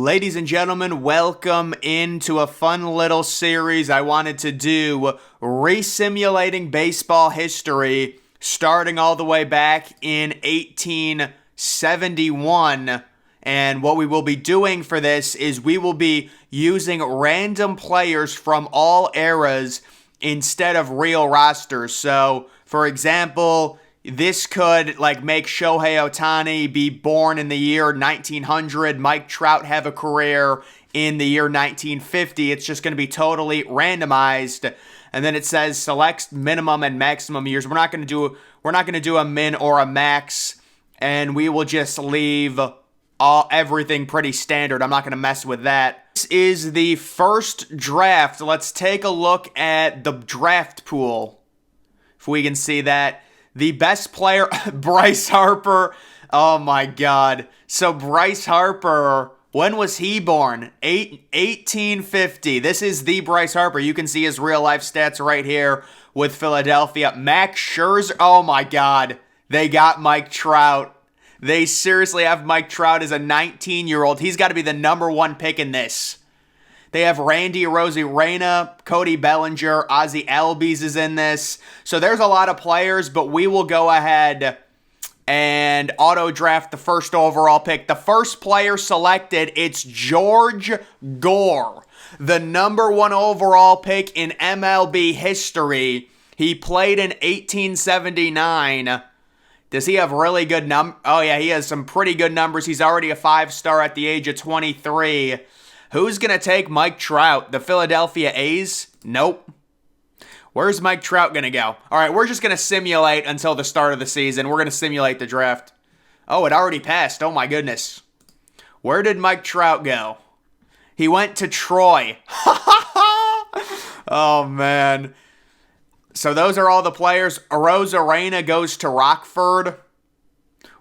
Ladies and gentlemen, welcome into a fun little series I wanted to do, re-simulating baseball history, starting all the way back in 1871. And what we will be doing for this is we will be using random players from all eras instead of real rosters. So, for example, this could make Shohei Ohtani be born in the year 1900, Mike Trout have a career in the year 1950. It's just going to be totally randomized. And then it says select minimum and maximum years. We're not going to do a min or a max, and we will just leave everything pretty standard. I'm not going to mess with that. This is the first draft. Let's take a look at the draft pool. If we can see that. The best player, Bryce Harper. Oh my God. So Bryce Harper, when was he born? 1850. This is the Bryce Harper. You can see his real life stats right here with Philadelphia. Max Scherzer. Oh my God. They got Mike Trout. They seriously have Mike Trout as a 19-year-old. He's got to be the number one pick in this. They have Randy Arozarena, Cody Bellinger, Ozzie Albies is in this. So there's a lot of players, but we will go ahead and auto-draft the first overall pick. The first player selected, it's George Gore, the number one overall pick in MLB history. He played in 1879. Does he have really good numbers? Oh, yeah, he has some pretty good numbers. He's already a 5-star at the age of 23. Who's going to take Mike Trout? The Philadelphia A's? Nope. Where's Mike Trout going to go? All right, we're just going to simulate until the start of the season. We're going to simulate the draft. Oh, it already passed. Oh, my goodness. Where did Mike Trout go? He went to Troy. Oh, man. So those are all the players. Arozarena goes to Rockford.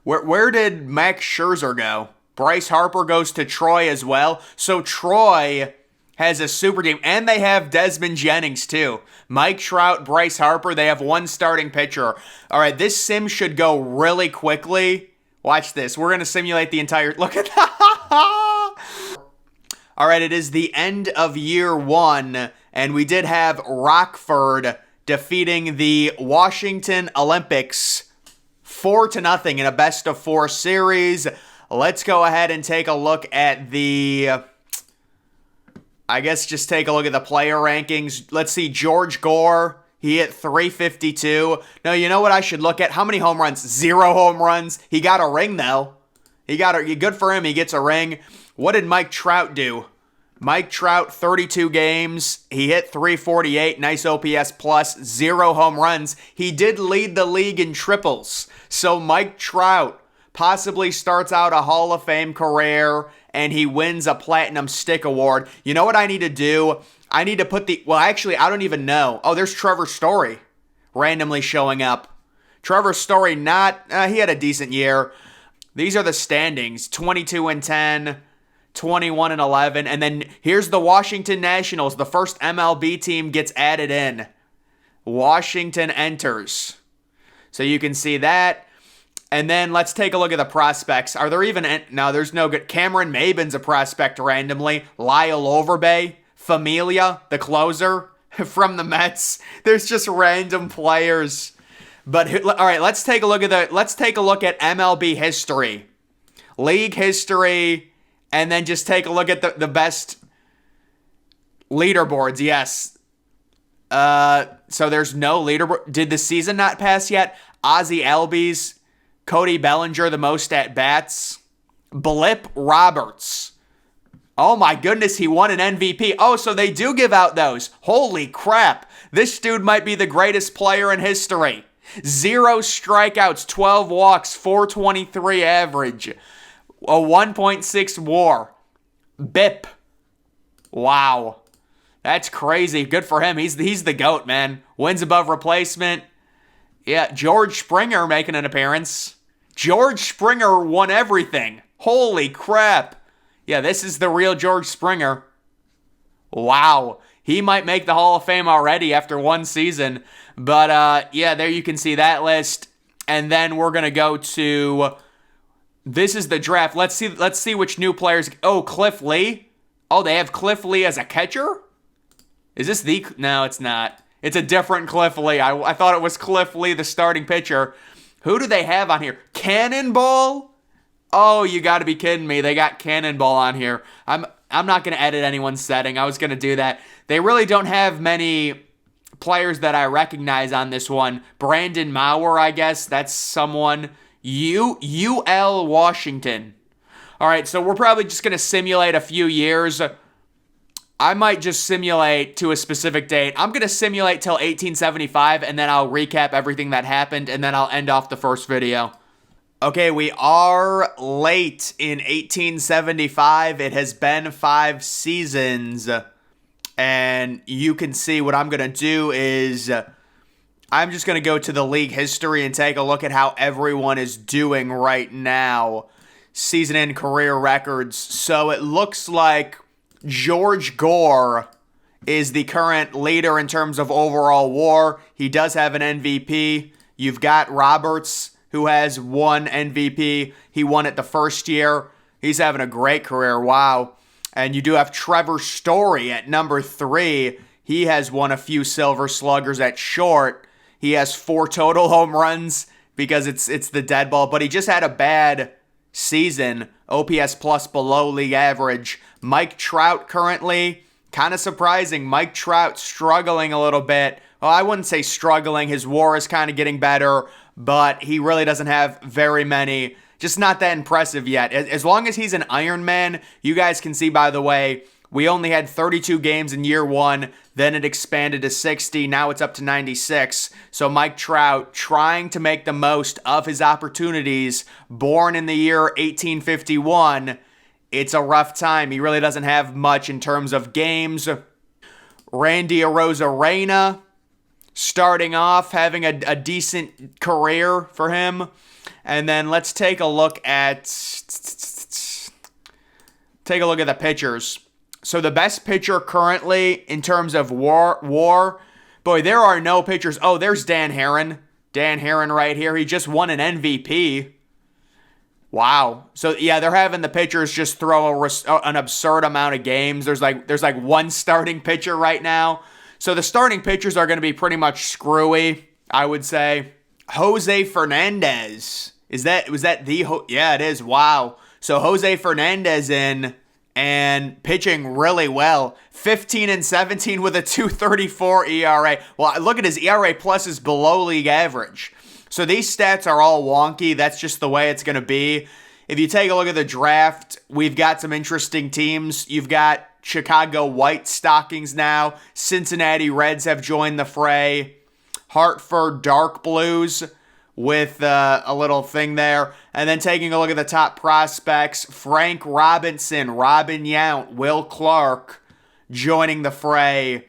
Where did Max Scherzer go? Bryce Harper goes to Troy as well. So Troy has a super team. And they have Desmond Jennings too. Mike Trout, Bryce Harper, they have one starting pitcher. All right, this sim should go really quickly. Watch this. We're going to simulate the entire... Look at that. All right, it is the end of year one. And we did have Rockford defeating the Washington Olympics 4-0 in a best-of-4 series. Let's go ahead and take a look at just take a look at the player rankings. Let's see, George Gore, he hit 352. No, you know what I should look at? How many home runs? 0 home runs. He got a ring, though. Good for him, he gets a ring. What did Mike Trout do? Mike Trout, 32 games. He hit 348, nice OPS plus, 0 home runs. He did lead the league in triples. So Mike Trout possibly starts out a Hall of Fame career, and he wins a Platinum Stick Award. You know what I need to do? I need to put I don't even know. Oh, there's Trevor Story randomly showing up. Trevor Story he had a decent year. These are the standings, 22-10, 21-11, and then here's the Washington Nationals. The first MLB team gets added in. Washington enters. So you can see that. And then let's take a look at the prospects. Are there even... No, there's no good... Cameron Maybin's a prospect randomly. Lyle Overbay. Familia, the closer from the Mets. There's just random players. But, all right, let's take a look at MLB history. League history. And then just take a look at the best leaderboards. Yes. So there's no leaderboard. Did the season not pass yet? Ozzie Albies... Cody Bellinger, the most at-bats. Blip Roberts. Oh my goodness, he won an MVP. Oh, so they do give out those. Holy crap. This dude might be the greatest player in history. 0 strikeouts, 12 walks, 423 average. A 1.6 WAR. BIP. Wow. That's crazy. Good for him. He's the GOAT, man. Wins above replacement. Yeah, George Springer making an appearance. George Springer won everything. Holy crap. Yeah, this is the real George Springer. Wow. He might make the Hall of Fame already after one season. But, yeah, there you can see that list. And then we're going to go to This is the draft. Let's see which new players. Oh, Cliff Lee. Oh, they have Cliff Lee as a catcher? Is this the... No, it's not. It's a different Cliff Lee. I thought it was Cliff Lee, the starting pitcher. Who do they have on here? Cannonball? Oh, you got to be kidding me. They got Cannonball on here. I'm not going to edit anyone's setting. I was going to do that. They really don't have many players that I recognize on this one. Brandon Maurer, I guess. That's someone. UL Washington. All right, so we're probably just going to simulate a few years. I might just simulate to a specific date. I'm going to simulate till 1875, and then I'll recap everything that happened, and then I'll end off the first video. Okay, we are late in 1875. It has been 5 seasons. And you can see what I'm going to do is I'm just going to go to the league history and take a look at how everyone is doing right now. Season and career records. So it looks like George Gore is the current leader in terms of overall WAR. He does have an MVP. You've got Roberts, who has 1 MVP. He won it the first year. He's having a great career. Wow. And you do have Trevor Story at number 3. He has won a few Silver Sluggers at short. He has 4 total home runs because it's the dead ball. But he just had a bad season. OPS plus below league average. Mike Trout currently, kind of surprising. Mike Trout struggling a little bit. Well, I wouldn't say struggling. His WAR is kind of getting better, but he really doesn't have very many. Just not that impressive yet. As long as he's an Iron Man, you guys can see, by the way, we only had 32 games in year 1. Then it expanded to 60. Now it's up to 96. So Mike Trout trying to make the most of his opportunities. Born in the year 1851. It's a rough time. He really doesn't have much in terms of games. Randy Arozarena starting off, having a decent career for him. And then let's take a look at the pitchers. So the best pitcher currently in terms of WAR, boy, there are no pitchers. Oh, there's Dan Herron. Dan Herron right here. He just won an MVP. Wow. So yeah, they're having the pitchers just throw an absurd amount of games. There's like 1 starting pitcher right now. So the starting pitchers are going to be pretty much screwy, I would say. Jose Fernandez. Yeah, it is. Wow. So Jose Fernandez in and pitching really well. 15-17 with a 2.34 ERA. Well, look at his ERA plus is below league average. So these stats are all wonky. That's just the way it's going to be. If you take a look at the draft, we've got some interesting teams. You've got Chicago White Stockings now. Cincinnati Reds have joined the fray. Hartford Dark Blues with a little thing there. And then taking a look at the top prospects, Frank Robinson, Robin Yount, Will Clark joining the fray.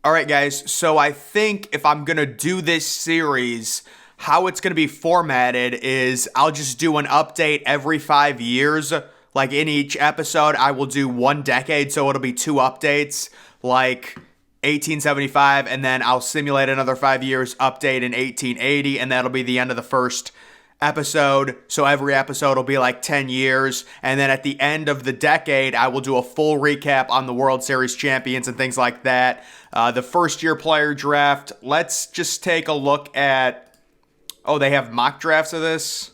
All right, guys, so I think if I'm going to do this series, how it's going to be formatted is I'll just do an update every 5 years. Like in each episode, I will do 1 decade, so it'll be 2 updates, like 1875, and then I'll simulate another 5 years update in 1880, and that'll be the end of the first episode. So every episode will be like 10 years, and then at the end of the decade, I will do a full recap on the World Series champions and things like that. The first year player draft, let's just take a look at, oh, they have mock drafts of this?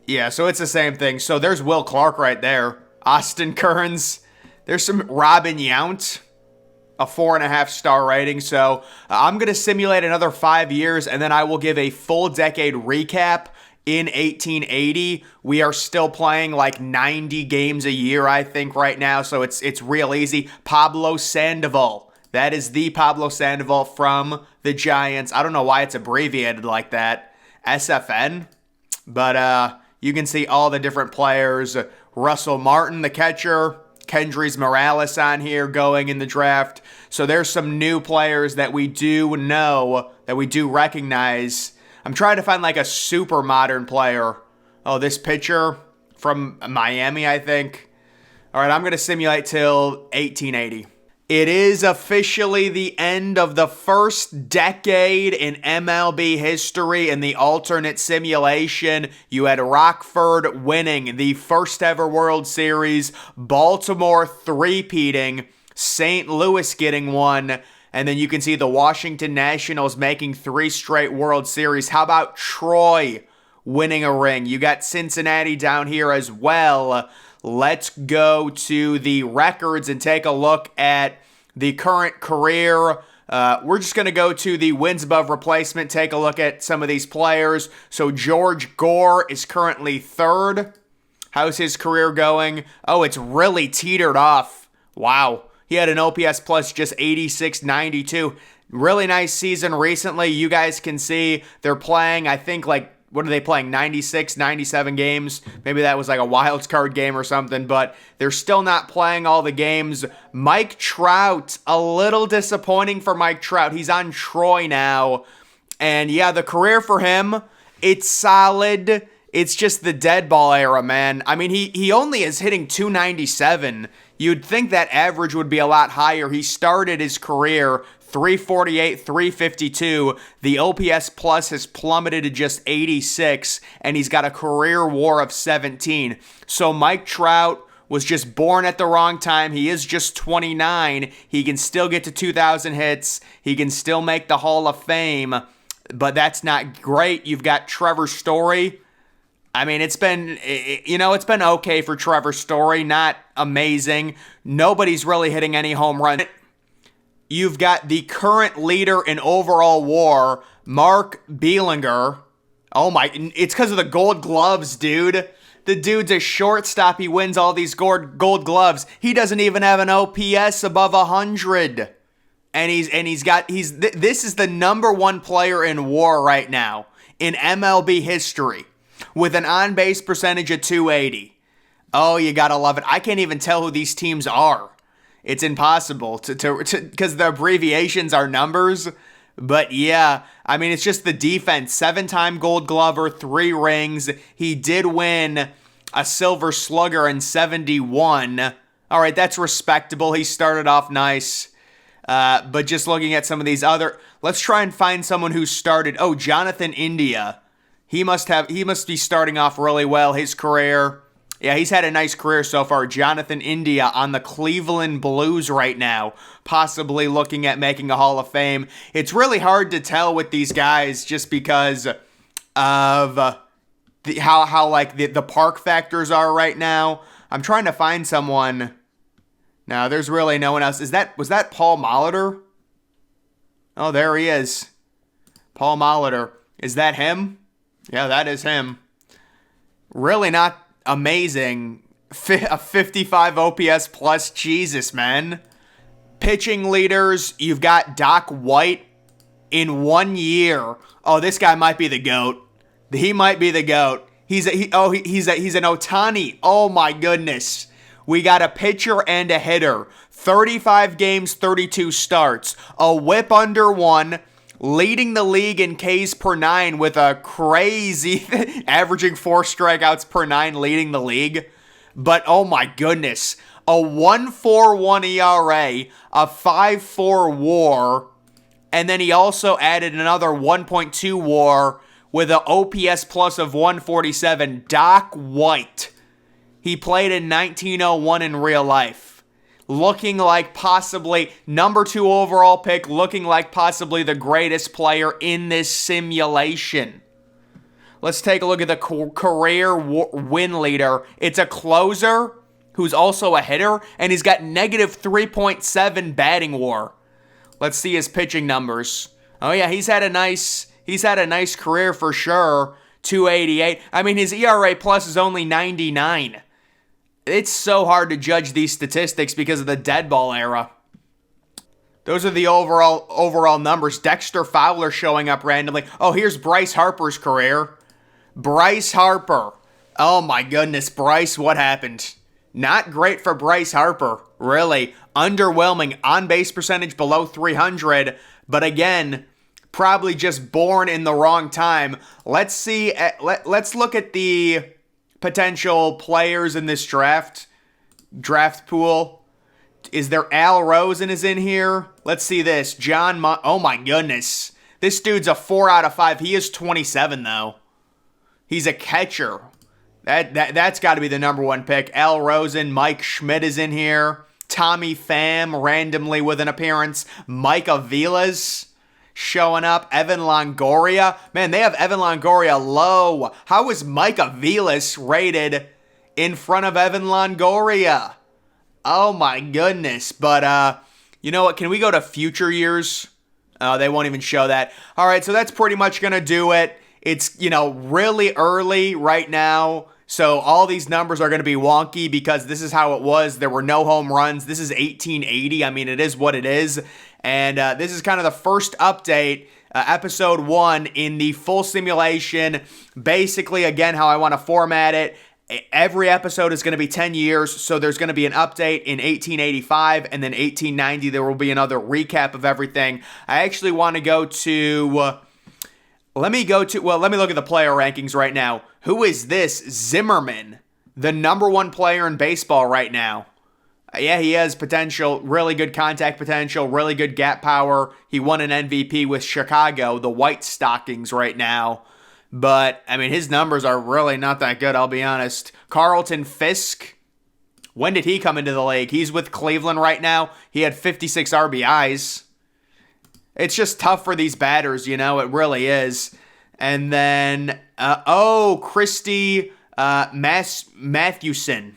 Yeah, so it's the same thing. So there's Will Clark right there. Austin Kearns. There's some Robin Yount. A 4.5-star rating. So I'm going to simulate another 5 years, and then I will give a full decade recap in 1880. We are still playing like 90 games a year, I think, right now. So it's real easy. Pablo Sandoval. That is the Pablo Sandoval from the Giants. I don't know why it's abbreviated like that. SFN. But you can see all the different players. Russell Martin, the catcher. Kendrys Morales on here going in the draft. So there's some new players that we do know, that we do recognize. I'm trying to find like a super modern player. Oh, this pitcher from Miami, I think. All right, I'm going to simulate till 1880. It is officially the end of the first decade in MLB history in the alternate simulation. You had Rockford winning the first ever World Series, Baltimore three-peating, St. Louis getting one, and then you can see the Washington Nationals making 3 straight World Series. How about Troy winning a ring? You got Cincinnati down here as well. Let's go to the records and take a look at the current career. We're just going to go to the wins above replacement, take a look at some of these players. So George Gore is currently 3rd. How's his career going? Oh, it's really teetered off. Wow. He had an OPS plus just 86.92. Really nice season recently. You guys can see they're playing, I think, like, what are they playing, 96, 97 games? Maybe that was like a wild card game or something, but they're still not playing all the games. Mike Trout, a little disappointing for Mike Trout. He's on Troy now. And yeah, the career for him, it's solid. It's just the dead ball era, man. I mean, he only is hitting 297. You'd think that average would be a lot higher. He started his career 348, 352. The OPS plus has plummeted to just 86, and he's got a career WAR of 17. So Mike Trout was just born at the wrong time. He is just 29. He can still get to 2,000 hits. He can still make the Hall of Fame, but that's not great. You've got Trevor Story. I mean, it's been okay for Trevor Story. Not amazing. Nobody's really hitting any home runs. You've got the current leader in overall WAR, Mark Beelinger. Oh my, it's because of the gold gloves, dude. The dude's a shortstop. He wins all these gold gloves. He doesn't even have an OPS above 100. This is the number 1 player in WAR right now in MLB history with an on-base percentage of 280. Oh, you gotta love it. I can't even tell who these teams are. It's impossible because the abbreviations are numbers. But yeah, I mean, it's just the defense. 7-time Gold Glover, 3 rings. He did win a Silver Slugger in 71. All right, that's respectable. He started off nice. But just looking at some of these other, let's try and find someone who started. Oh, Jonathan India. He must be starting off really well his career. Yeah, he's had a nice career so far. Jonathan India on the Cleveland Blues right now, possibly looking at making a Hall of Fame. It's really hard to tell with these guys just because of how the park factors are right now. I'm trying to find someone. No, there's really no one else. Was that Paul Molitor? Oh, there he is. Paul Molitor. Is that him? Yeah, that is him. Really not amazing. A 55 OPS plus. Jesus, man. Pitching leaders, you've got Doc White in 1 year. Oh, this guy might be the GOAT. He might be the GOAT. He's an Ohtani. Oh my goodness. We got a pitcher and a hitter. 35 games, 32 starts. A whip under 1. Leading the league in Ks per 9 with a crazy averaging 4 strikeouts per 9, leading the league. But oh my goodness, a 1.41 ERA, a 5.4 WAR, and then he also added another 1.2 WAR with an OPS plus of 147. Doc White. He played in 1901 in real life. Looking like possibly number 2 overall pick, looking like possibly the greatest player in this simulation. Let's take a look at the career win leader. It's a closer who's also a hitter, and he's got negative 3.7 batting WAR. Let's see his pitching numbers. Oh yeah, he's had a nice career for sure. 288. I mean, his ERA plus is only 99. It's so hard to judge these statistics because of the dead ball era. Those are the overall numbers. Dexter Fowler showing up randomly. Oh, here's Bryce Harper's career. Bryce Harper. Oh my goodness, Bryce, what happened? Not great for Bryce Harper, really. Underwhelming. On-base percentage below 300. But again, probably just born in the wrong time. Let's see. Let's look at the potential players in this draft pool. is there Al Rosen is in here? Let's see this. Oh my goodness. This dude's a 4 out of 5. He is 27 though. He's a catcher. That's got to be the number one pick. Al Rosen, Mike Schmidt is in here. Tommy Pham randomly with an appearance. Mike Avila's showing up. Evan Longoria. Man, they have Evan Longoria low. How is Mike Avilas rated in front of Evan Longoria? Oh my goodness. But you know what? Can we go to future years? They won't even show that. All right, so that's pretty much going to do it. It's, really early right now. So all these numbers are going to be wonky because this is how it was. There were no home runs. This is 1880. I mean, it is what it is. And this is kind of the first update, episode 1 in the full simulation. Basically, again, how I want to format it. Every episode is going to be 10 years, so there's going to be an update in 1885, and then 1890 there will be another recap of everything. I actually want to go to... let me look at the player rankings right now. Who is this? Zimmerman, the number 1 player in baseball right now. Yeah, he has potential, really good contact potential, really good gap power. He won an MVP with Chicago, the White Stockings right now. But, I mean, his numbers are really not that good, I'll be honest. Carlton Fisk, when did he come into the league? He's with Cleveland right now. He had 56 RBIs. It's just tough for these batters, it really is. And then, Christy Mathewson.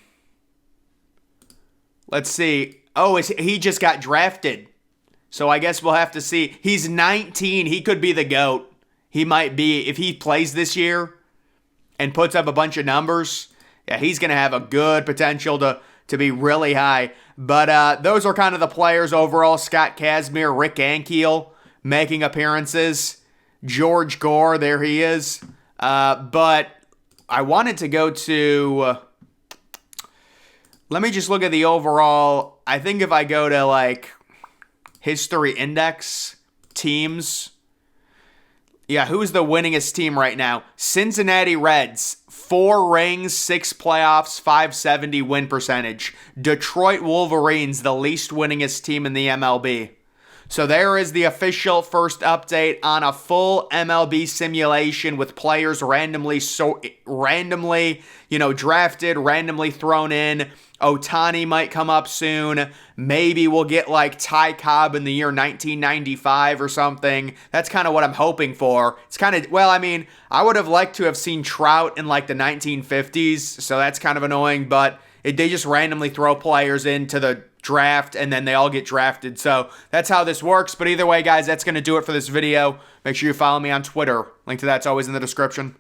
Let's see. Oh, he just got drafted. So I guess we'll have to see. He's 19. He could be the GOAT. He might be, if he plays this year and puts up a bunch of numbers, yeah, he's going to have a good potential to be really high. But those are kind of the players overall. Scott Kazmir, Rick Ankiel making appearances. George Gore, there he is. But I wanted to go to... let me just look at the overall. I think if I go to, History Index, teams... yeah, who's the winningest team right now? Cincinnati Reds, 4 rings, 6 playoffs, 570 win percentage. Detroit Wolverines, the least winningest team in the MLB. So there is the official first update on a full MLB simulation with players randomly, drafted, randomly thrown in. Ohtani might come up soon. Maybe we'll get Ty Cobb in the year 1995 or something. That's kind of what I'm hoping for. It's kind of, I would have liked to have seen Trout in the 1950s, so that's kind of annoying, but they just randomly throw players into the draft and then they all get drafted. So that's how this works. But either way, guys, that's going to do it for this video. Make sure you follow me on Twitter. Link to that's always in the description.